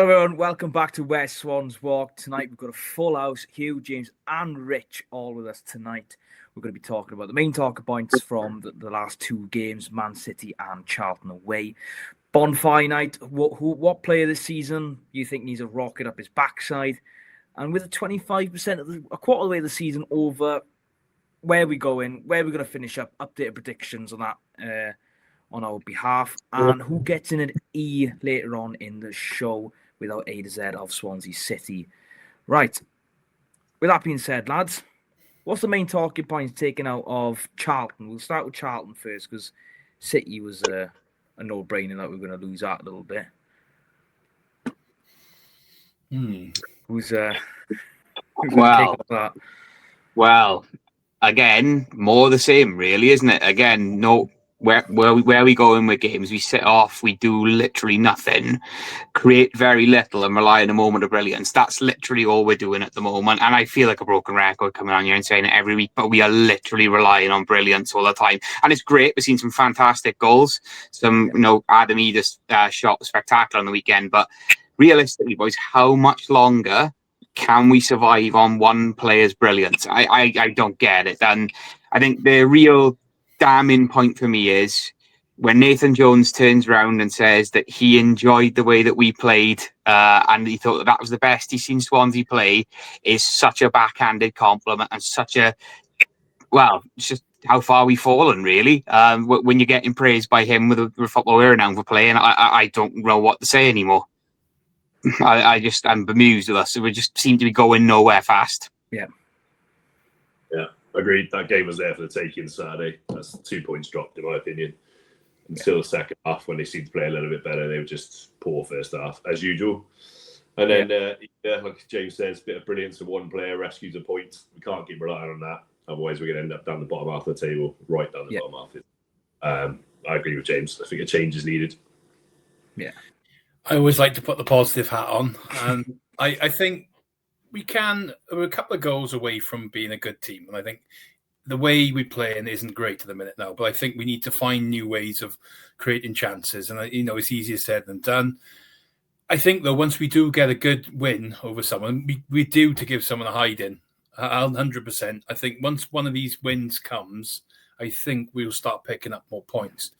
Hello everyone, welcome back to West Swans Walk. Tonight we've got a full house. Hugh, James and Rich all with us tonight. We're going to be talking about the main talking points from the last two games, Man City and Charlton away. Bonfire night, what player this season you think needs a rocket up his backside? And with a 25% a quarter of the way of the season over, where are we going? Where are we going to finish up? Updated predictions on that on our behalf. And who gets in an E later on in the show with our A to Z of Swansea City. Right. With that being said, lads, what's the main talking points taken out of Charlton? We'll start with Charlton first because City was a no-brainer that we're going to lose that a little bit. Who's going to kick off that? Well, again, more the same, really, isn't it? Again, no. Where are we going with games? We sit off, we do literally nothing, create very little and rely on a moment of brilliance. That's literally all we're doing at the moment. And I feel like a broken record coming on here and saying it every week, but we are literally relying on brilliance all the time. And it's great. We've seen some fantastic goals. Some, Adam Eda's shot was spectacular on the weekend. But realistically, boys, how much longer can we survive on one player's brilliance? I don't get it. And I think the real damning point for me is when Nathan Jones turns around and says that he enjoyed the way that we played and he thought that was the best he's seen Swansea play, is such a backhanded compliment and such a, well, it's just how far we've fallen, really. When you're getting praised by him with a football we're renowned for playing, I don't know what to say anymore. I'm bemused with us. We just seem to be going nowhere fast. Yeah. Agreed. That game was there for the taking Saturday. That's 2 points dropped, in my opinion. Until the second half, when they seemed to play a little bit better, they were just poor first half, as usual. And then, like James says, a bit of brilliance for one player, rescues a point. We can't keep relying on that. Otherwise, we're going to end up down the bottom half of the table, right down the bottom half of it. I agree with James. I think a change is needed. Yeah. I always like to put the positive hat on. And I think we're a couple of goals away from being a good team. And I think the way we play isn't great at the minute now, but I think we need to find new ways of creating chances. And, it's easier said than done. I think, though, once we do get a good win over someone, we do to give someone a hiding, 100%. I think once one of these wins comes, I think we'll start picking up more points.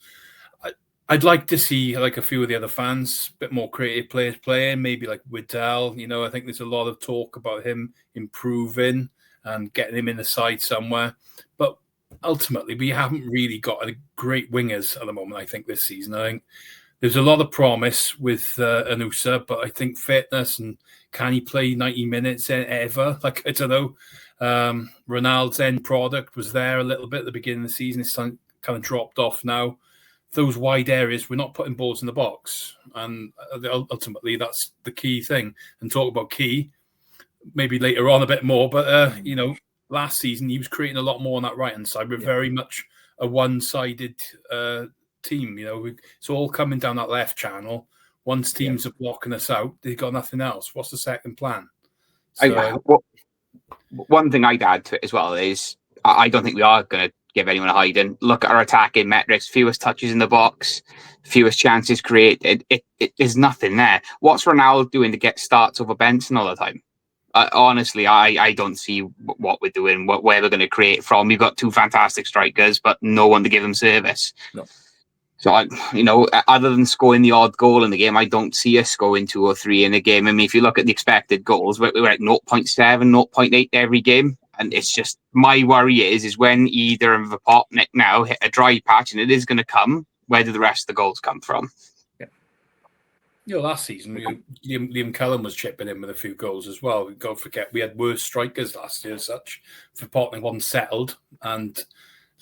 I'd like to see like a few of the other fans, a bit more creative players playing, maybe like Widdell. I think there's a lot of talk about him improving and getting him in the side somewhere. But ultimately, we haven't really got a great wingers at the moment, I think, this season. I think there's a lot of promise with Anusa, but I think fitness and can he play 90 minutes ever? Like, I don't know. Ronaldo's end product was there a little bit at the beginning of the season. It's kind of dropped off now. Those wide areas, we're not putting balls in the box. And ultimately, that's the key thing. And talk about key, maybe later on a bit more. But, last season, he was creating a lot more on that right-hand side. We're very much a one-sided team. It's all coming down that left channel. Once teams are blocking us out, they've got nothing else. What's the second plan? One thing I'd add to it as well is I don't think we are going to give anyone a hiding. Look at our attacking metrics: fewest touches in the box, fewest chances created. There's nothing there. What's Ronaldo doing to get starts over Benson all the time? Honestly, I don't see what we're doing, where we're going to create from. We've got two fantastic strikers, but no one to give them service. No. So, other than scoring the odd goal in the game, I don't see us scoring 2 or 3 in a game. I mean, if you look at the expected goals, we're at 0.7, 0.8 every game. And it's just, my worry is when either of the Popnik now hit a dry patch, and it is going to come, where do the rest of the goals come from? Last season, Liam Cullen was chipping in with a few goals as well. Don't forget, we had worse strikers last year as such. For Popnik wasn't settled, and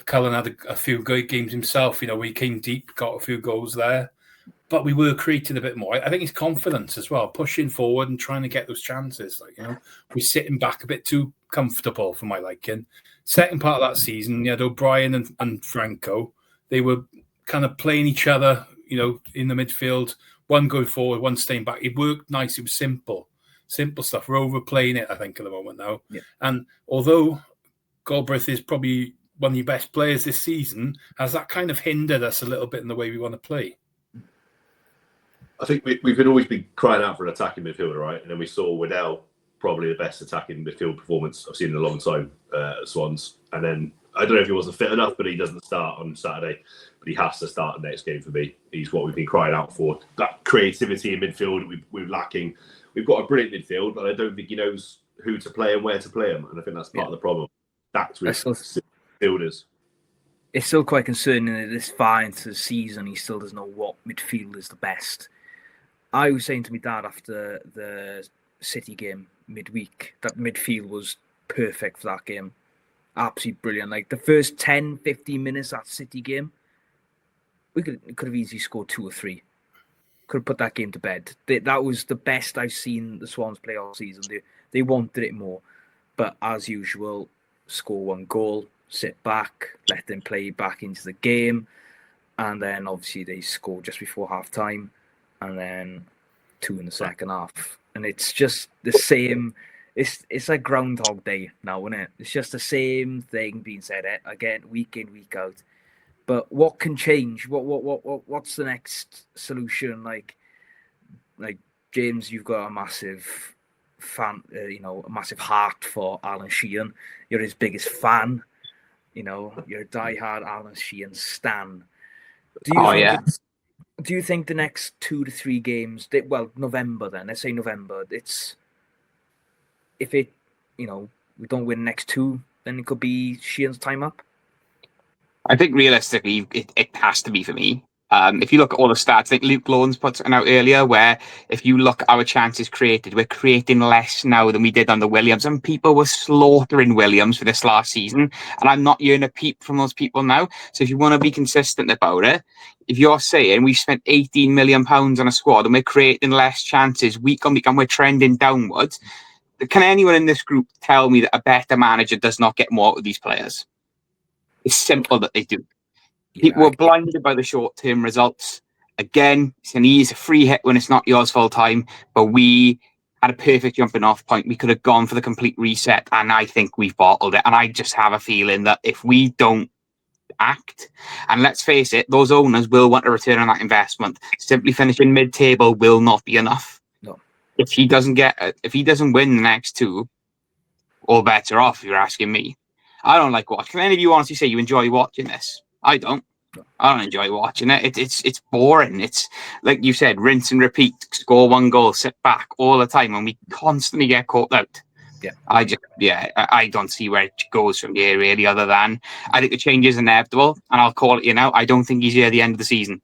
Cullen had a few good games himself. We came deep, got a few goals there. But we were creating a bit more. I think his confidence as well, pushing forward and trying to get those chances. We're sitting back a bit too comfortable for my liking. Second part of that season, you had O'Brien and Franco. They were kind of playing each other, in the midfield. One going forward, one staying back. It worked nice. It was simple stuff. We're overplaying it, I think, at the moment now. Yeah. And although Galbraith is probably one of the best players this season, has that kind of hindered us a little bit in the way we want to play? I think we've always been crying out for an attacking midfielder, right? And then we saw Waddell, probably the best attacking midfield performance I've seen in a long time at Swans. And then I don't know if he wasn't fit enough, but he doesn't start on Saturday. But he has to start the next game for me. He's what we've been crying out for. That creativity in midfield we're lacking. We've got a brilliant midfield, but I don't think he knows who to play and where to play him. And I think that's part of the problem. That's with midfielders. It's still quite concerning that this far into the season, he still doesn't know what midfield is the best. I was saying to my dad after the City game midweek that midfield was perfect for that game. Absolutely brilliant. Like the first 10, 15 minutes of that City game, we could have easily scored 2 or 3. Could have put that game to bed. That was the best I've seen the Swans play all season. They wanted it more. But as usual, score 1 goal, sit back, let them play back into the game. And then obviously they score just before half time. And then 2 in the second half. And it's just the same. It's like Groundhog Day now, isn't it? It's just the same thing being said again, week in, week out. But what can change? What's the next solution? Like James, you've got a massive fan, a massive heart for Alan Sheehan. You're his biggest fan. You're a diehard Alan Sheehan stan. Do you think the next 2 to 3 games? November then. Let's say November. If we don't win the next 2, then it could be Sheehan's time up. I think realistically, it has to be for me. If you look at all the stats, I think Luke Loans put something out earlier where if you look at our chances created, we're creating less now than we did under Williams. And people were slaughtering Williams for this last season. And I'm not hearing a peep from those people now. So if you want to be consistent about it, if you're saying we've spent £18 million on a squad and we're creating less chances week on week and we're trending downwards, can anyone in this group tell me that a better manager does not get more out of these players? It's simple that they do. People were blinded by the short-term results. Again, it's an easy free hit when it's not yours full time, but we had a perfect jumping off point. We could have gone for the complete reset, and I think we've bottled it. And I just have a feeling that if we don't act, and let's face it, those owners will want a return on that investment. Simply finishing mid-table will not be enough. No. If he doesn't win the next 2, all bets are off, if you're asking me. I don't like watching. Can any of you honestly say you enjoy watching this? I don't. I don't enjoy watching it. It's boring. It's like you said, rinse and repeat, score 1 goal, sit back all the time, and we constantly get caught out. Yeah. I don't see where it goes from here really, other than I think the change is inevitable, and I'll call it I don't think he's here at the end of the season.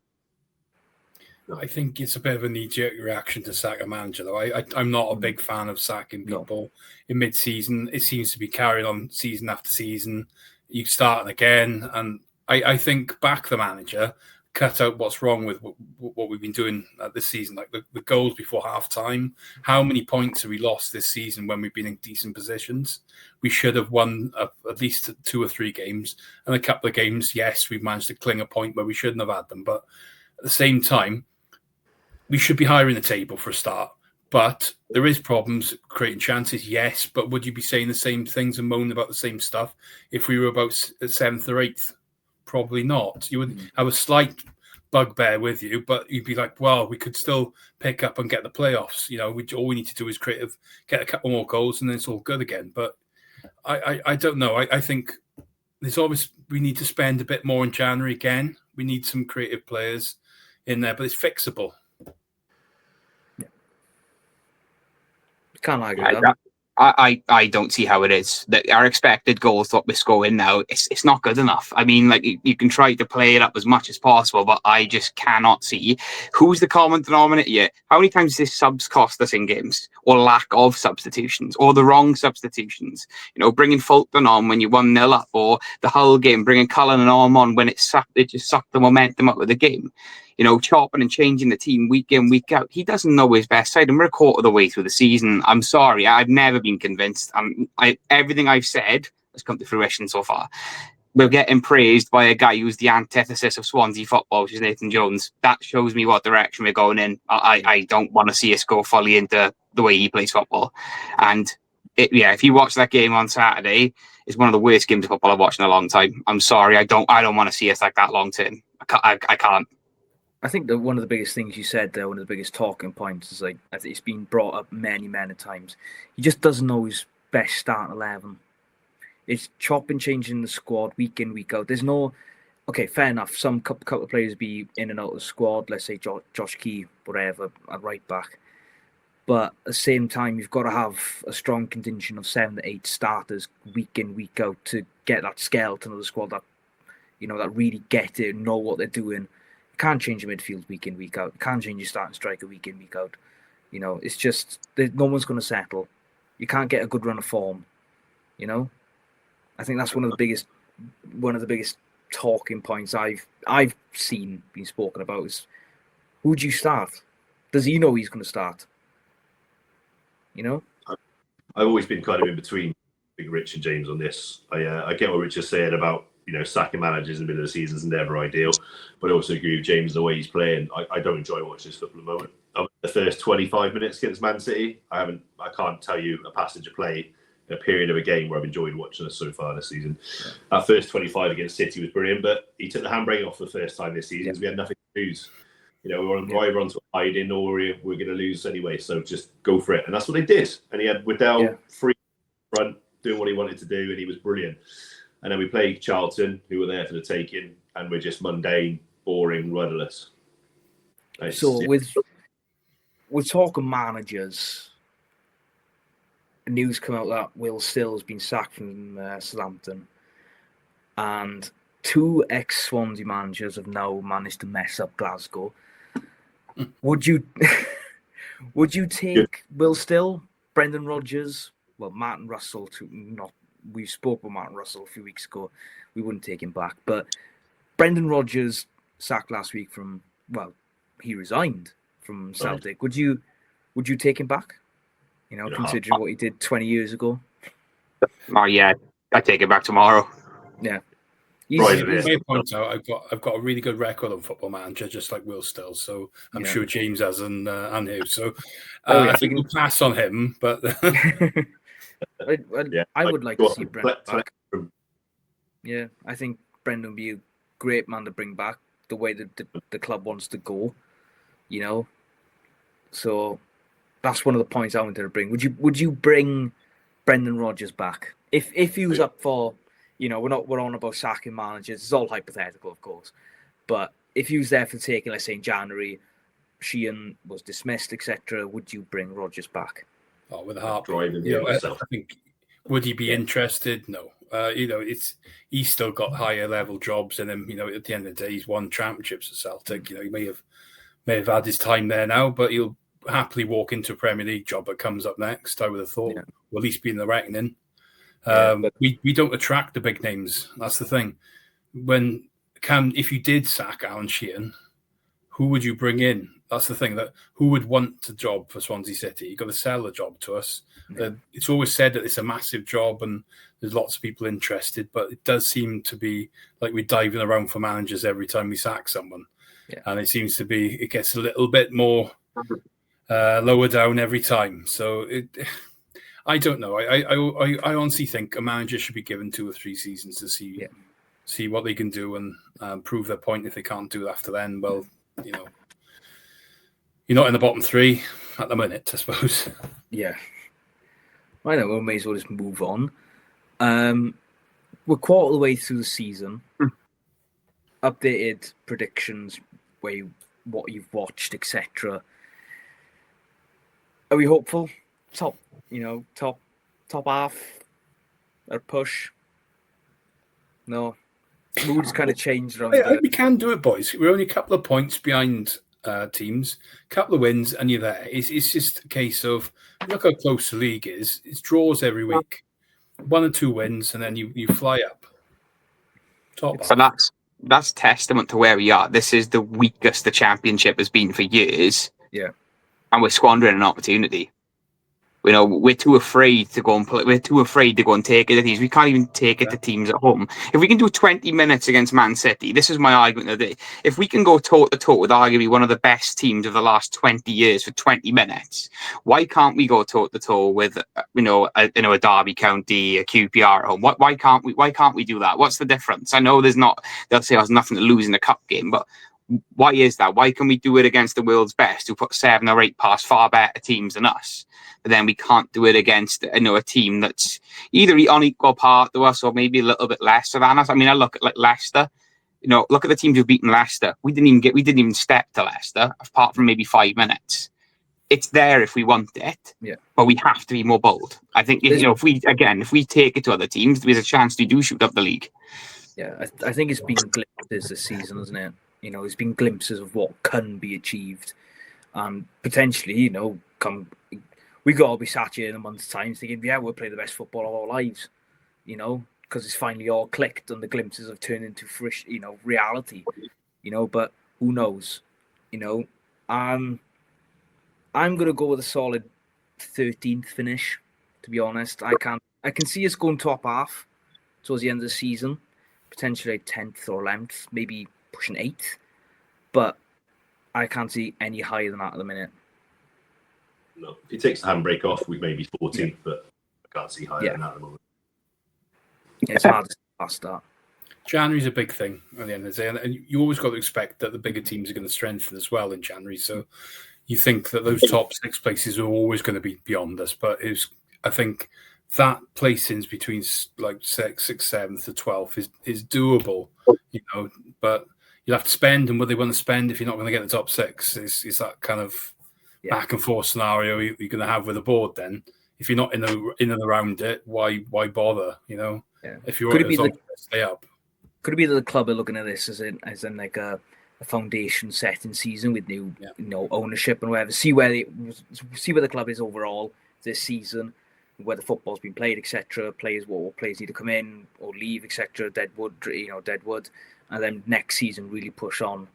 I think it's a bit of a knee-jerk reaction to sack a manager, though. I'm not a big fan of sacking people in mid-season. It seems to be carried on season after season. You start again, and I think back the manager, cut out what's wrong with what we've been doing this season, like the goals before half-time. How many points have we lost this season when we've been in decent positions? We should have won at least 2 or 3 games. And a couple of games, yes, we've managed to cling a point where we shouldn't have had them. But at the same time, we should be higher in the table for a start. But there is problems creating chances, yes. But would you be saying the same things and moaning about the same stuff if we were about 7th or 8th? Probably not. You would have a slight bugbear with you, but you'd be like, well, we could still pick up and get the playoffs. All we need to do is get a couple more goals and then it's all good again. But I don't know. I think there's always, we need to spend a bit more in January again. We need some creative players in there, but it's fixable. Can't argue with that. I don't see how it is. That our expected goals that we're scoring now, it's not good enough. I mean, like you can try to play it up as much as possible, but I just cannot see who's the common denominator here. How many times does subs cost us in games, or lack of substitutions, or the wrong substitutions? Bringing Fulton on when you 1-0 up, or the whole game bringing Cullen on when it just sucked the momentum up of the game. Chopping and changing the team week in, week out. He doesn't know his best side, and we're a quarter of the way through the season. I'm sorry, I've never been convinced. Everything I've said has come to fruition so far. We're getting praised by a guy who's the antithesis of Swansea football, which is Nathan Jones. That shows me what direction we're going in. I don't want to see us go fully into the way he plays football. And if you watch that game on Saturday, it's one of the worst games of football I've watched in a long time. I'm sorry, I don't want to see us like that long term. I can't. I think that one of the biggest things you said there, one of the biggest talking points is like, I think it's been brought up many times. He just doesn't know his best starting 11. It's chopping, changing the squad week in, week out. There's no, okay, fair enough. Some couple of players be in and out of the squad. Let's say Josh Key, whatever, at right back. But at the same time, you've got to have a strong contingent of 7 to 8 starters week in, week out to get that skeleton of the squad that, that really get it, know what they're doing. You can't change your midfield week in, week out. You can't change your starting striker week in, week out. It's just no one's going to settle. You can't get a good run of form. I think that's one of the biggest talking points I've seen being spoken about is, who do you start? Does he know he's going to start? I've always been kind of in between Rich and James on this. I get what Rich is saying about sacking managers in the middle of the season is never ideal, but I also agree with James the way he's playing. I don't enjoy watching this football at the moment. The first 25 minutes against Man City, I can't tell you a passage of play, a period of a game where I've enjoyed watching us so far this season. Yeah. That first 25 against City was brilliant, but he took the handbrake off for the first time this season because we had nothing to lose. We were either onto a hiding or we're going to lose anyway, so just go for it. And that's what they did. And he had Waddell free front, doing what he wanted to do, and he was brilliant. And then we played Charlton, who were there for the taking, and we're just mundane, boring, rudderless. We're talking managers. News come out that Will Still's been sacked from Southampton, and 2 ex-Swansea managers have now managed to mess up Glasgow. Would you take Will Still, Brendan Rodgers, Martin Russell? We spoke with Martin Russell a few weeks ago. We wouldn't take him back, but Brendan Rodgers sacked last week he resigned from Celtic. Would you take him back? Considering what he did 20 years ago. Oh yeah, I'd take it back tomorrow. Yeah. Point out, I've got a really good record on Football Manager, just like Will Still. So I'm sure James has and who. So I think we'll pass on him. But I would like to see Brendan back. Yeah, I think Brendan would be a great man to bring back the way that the club wants to go. So that's one of the points I wanted to bring. Would you bring Brendan Rodgers back if he was up for? We're on about sacking managers. It's all hypothetical, of course. But if he was there for taking, let's say in January, Sheehan was dismissed, etc., would you bring Rodgers back? Oh, with a heartbeat. I think, would he be interested? No. He's still got higher level jobs in him. At the end of the day, he's won championships at Celtic. He may have had his time there now, but he'll happily walk into a Premier League job that comes up next. I would have thought, or at least be in the reckoning. We don't attract the big names. That's the thing. If you did sack Alan Sheehan, who would you bring in? That's the thing. That who would want a job for Swansea City? You've got to sell the job to us. Yeah. It's always said that it's a massive job and there's lots of people interested, but it does seem to be like we're diving around for managers every time we sack someone. Yeah. And it seems to be, it gets a little bit more lower down every time. So I don't know. I honestly think a manager should be given 2 or 3 seasons to see what they can do and prove their point. If they can't do it after then, well, you're not in the bottom 3 at the minute, I suppose. Yeah. I know, we may as well just move on. We're quarter of the way through the season. Updated predictions, what you've watched, etc. Are we hopeful? Top half, a push? No. Mood's kind of changed around. We can do it, boys. We're only a couple of points behind teams, a couple of wins, and you're there. It's just a case of look how close the league is. It's draws every week, 1 or 2 wins, and then you fly up. Top. So that's testament to where we are. This is the weakest the Championship has been for years. Yeah, and we're squandering an opportunity. We're too afraid to go and play. We're too afraid to go and take it to teams. We can't even take it to teams at home. If we can do 20 minutes against Man City, this is my argument of the day. If we can go toe-to-toe with arguably one of the best teams of the last 20 years for 20 minutes, why can't we go toe-to-toe with, a Derby County, a QPR at home? Why can't we do that? What's the difference? I know they'll say there's nothing to lose in a cup game, but Why is that? Why can we do it against the world's best who put 7 or 8 past far better teams than us? But then we can't do it against a team that's either on equal part to us or maybe a little bit lesser than us. I mean, I look at like Leicester. Look at the teams who've beaten Leicester. We didn't even step to Leicester apart from maybe 5 minutes. It's there if we want it, but we have to be more bold. I think if we take it to other teams, there's a chance we do shoot up the league. Yeah, I think it's been glimpses this season, isn't it? It's been glimpses of what can be achieved, and potentially, we got to be sat here in a month's time thinking, we'll play the best football of our lives, because it's finally all clicked and the glimpses have turned into fresh, reality, But who knows, I'm gonna go with a solid 13th finish. To be honest, I can see us going top half towards the end of the season, potentially 10th or 11th, maybe pushing 8th, but I can't see any higher than that at the minute. No, if he takes the handbrake off, we may be 14th, but I can't see higher than that at the moment. It's hard to see past that. January's a big thing at the end of the day, and you always got to expect that the bigger teams are going to strengthen as well in January. So you think that those top 6 places are always going to be beyond us, but I think that placings between like 6th, 7th to 12th is doable, but you'll have to spend, and what they want to spend if you're not going to get the top 6 is that kind of back and forth scenario you're going to have with the board. Then if you're not in and around it, why bother? If you're stay up. Could it be that the club are looking at this as in like a foundation setting season with new ownership and whatever, see where the club is overall this season, where the football's been played, etc. Players need to come in or leave, etc. Deadwood, and then next season really push on,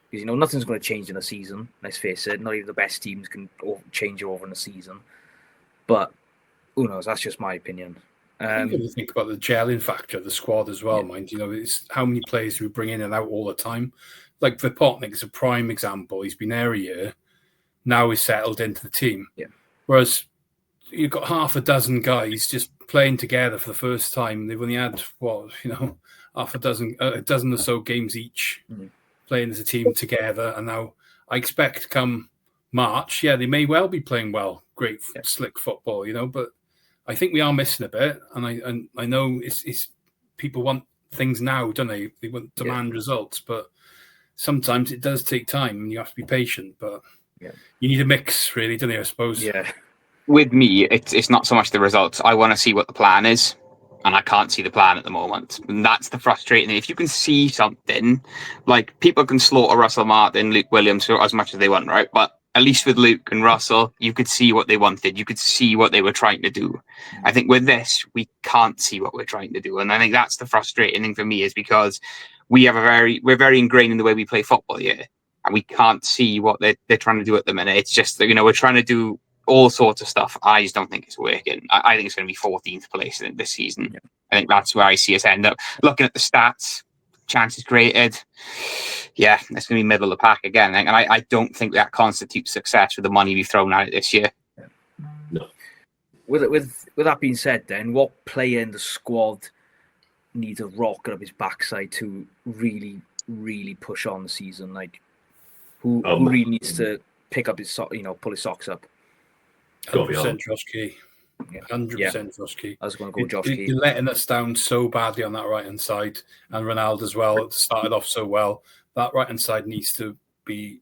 because nothing's going to change in a season. Let's face it, not even the best teams can change over in a season. But who knows? That's just my opinion. You think about the gelling factor of the squad as well, mind. It's how many players we bring in and out all the time. Like Vipotnik is a prime example. He's been there a year. Now he's settled into the team. Yeah. Whereas you've got half a dozen guys just playing together for the first time. They've only had half a dozen or so games each playing as a team together. And now I expect come March, they may well be playing well, great slick football, but I think we are missing a bit. And I know it's people want things now, don't they? They want demand results, but sometimes it does take time and you have to be patient. But you need a mix, really, don't you, I suppose? Yeah. With me, it's not so much the results. I want to see what the plan is, and I can't see the plan at the moment. And that's the frustrating thing. If you can see something, like people can slaughter Russell Martin, Luke Williams as much as they want, right? But at least with Luke and Russell, you could see what they wanted. You could see what they were trying to do. I think with this, we can't see what we're trying to do. And I think that's the frustrating thing for me, is because we're very ingrained in the way we play football here, and we can't see what they're trying to do at the minute. It's just that, we're trying to do all sorts of stuff. I just don't think it's working. I think it's going to be 14th place this season. Yeah. I think that's where I see us end up. Looking at the stats, chances created, it's going to be middle of the pack again. And I don't think that constitutes success with the money we've thrown at it this year. No. With that being said, then, what player in the squad needs a rocket up his backside to really, really push on the season? Like, who really needs to pick up his pull his socks up? 100% Josh Key. 100% Josh Key. I was going to go Josh Key. You're letting us down so badly on that right-hand side. And Ronaldo as well. It started off so well. That right-hand side needs to be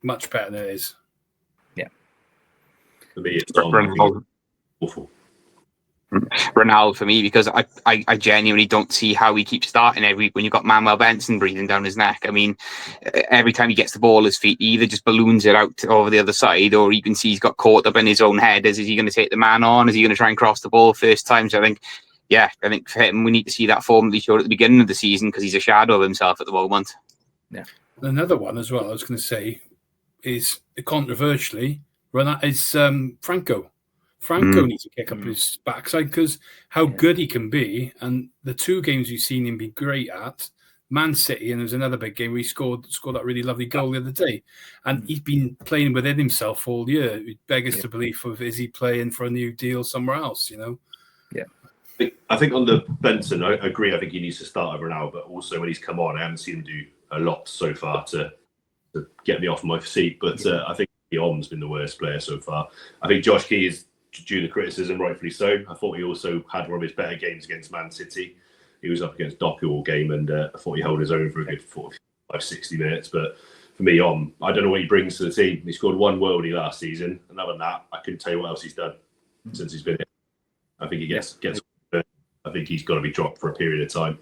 much better than it is. Yeah. For me, it's awful. Ronaldo for me, because I genuinely don't see how he keeps starting every week when you've got Manuel Benson breathing down his neck. I mean, every time he gets the ball at his feet, he either just balloons it out over the other side, or you can see he's got caught up in his own head. Is he going to take the man on? Is he going to try and cross the ball first time? So I think for him, we need to see that form that he showed at the beginning of the season, because he's a shadow of himself at the moment. Yeah. Another one as well, I was going to say, is controversially, Franco. Franco needs to kick up his backside, because how good he can be, and the 2 games we've seen him be great at, Man City, and there's another big game where he scored that really lovely goal the other day, and he's been playing within himself all year. It beggars to believe is he playing for a new deal somewhere else? Yeah. I think on the Benson, I agree. I think he needs to start over now, but also when he's come on, I haven't seen him do a lot so far to get me off my seat. But I think Om's been the worst player so far. I think Josh Key is due to criticism, rightfully so. I thought he also had one of his better games against Man City. He was up against Doku all game, and I thought he held his own for a good 45, 60 minutes. But for me, I don't know what he brings to the team. He scored one worldie last season. And other than that, I couldn't tell you what else he's done since he's been here. I think he gets. I think he's got to be dropped for a period of time.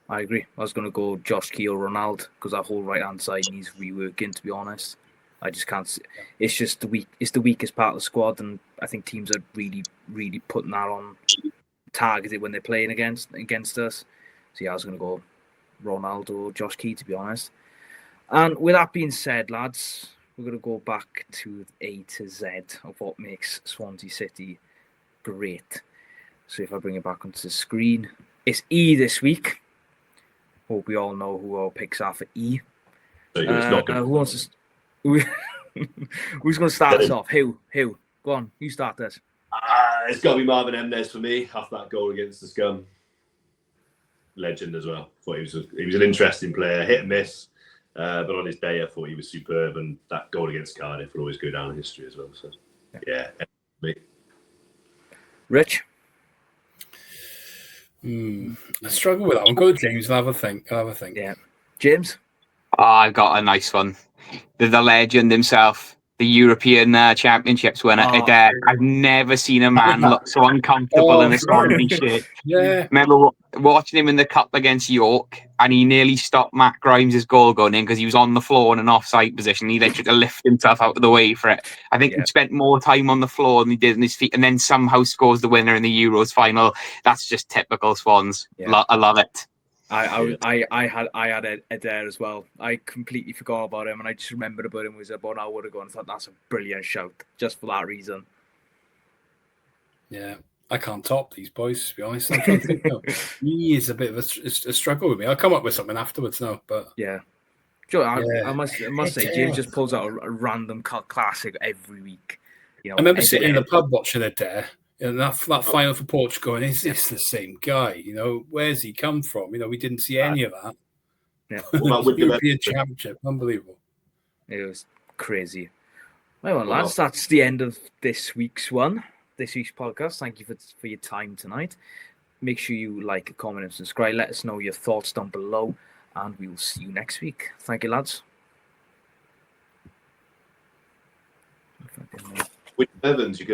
I agree. I was going to go Josh Key or Ronaldo because that whole right hand side needs reworking. To be honest, I just can't see. It's just It's the weakest part of the squad, and I think teams are really putting that on targeted when they're playing against us. So yeah, I was going to go Ronaldo or Josh Key, to be honest. And with that being said, lads, we're going to go back to A to Z of what makes Swansea City great. So if I bring it back onto the screen, it's E this week. Hope we all know who our picks are for E. So it's not good. Who wants to? Who's going to start us off? Who? Go on, you start this. It's got to be Marvin Emnes for me after that goal against the Scum. Legend as well. Thought he was an interesting player, hit and miss, but on his day I thought he was superb, and that goal against Cardiff will always go down in history as well. So yeah, me. Rich. I struggle with that one. Go to James. I'll have a think. Yeah, James. I've got a nice one. The legend himself, the European Championships winner. I've never seen a man look so uncomfortable in a Swansea shirt. Yeah. Remember watching him in the cup against York, and he nearly stopped Matt Grimes' goal going in because he was on the floor in an offside position. He literally had to lift himself out of the way for it. I think he spent more time on the floor than he did on his feet, and then somehow scores the winner in the Euros final. That's just typical Swans. Yeah. I love it. I had Adair as well. I completely forgot about him, and I just remembered about him was about an hour ago, and I thought that's a brilliant shout just for that reason. Yeah, I can't top these boys, to be honest. I'm trying to think, he is a bit of a struggle with me. I'll come up with something afterwards now, but yeah. Sure, I must say, James just pulls out a random classic every week. You know, I remember sitting in the pub watching Adair. And that final for Portugal, and is this the same guy? You know, where's he come from? You know, we didn't see any of that. Yeah, European Championship, unbelievable. It was crazy. Well, lads, that's the end of this week's podcast. Thank you for your time tonight. Make sure you like, comment, and subscribe. Let us know your thoughts down below, and we will see you next week. Thank you, lads. With Evans, you could have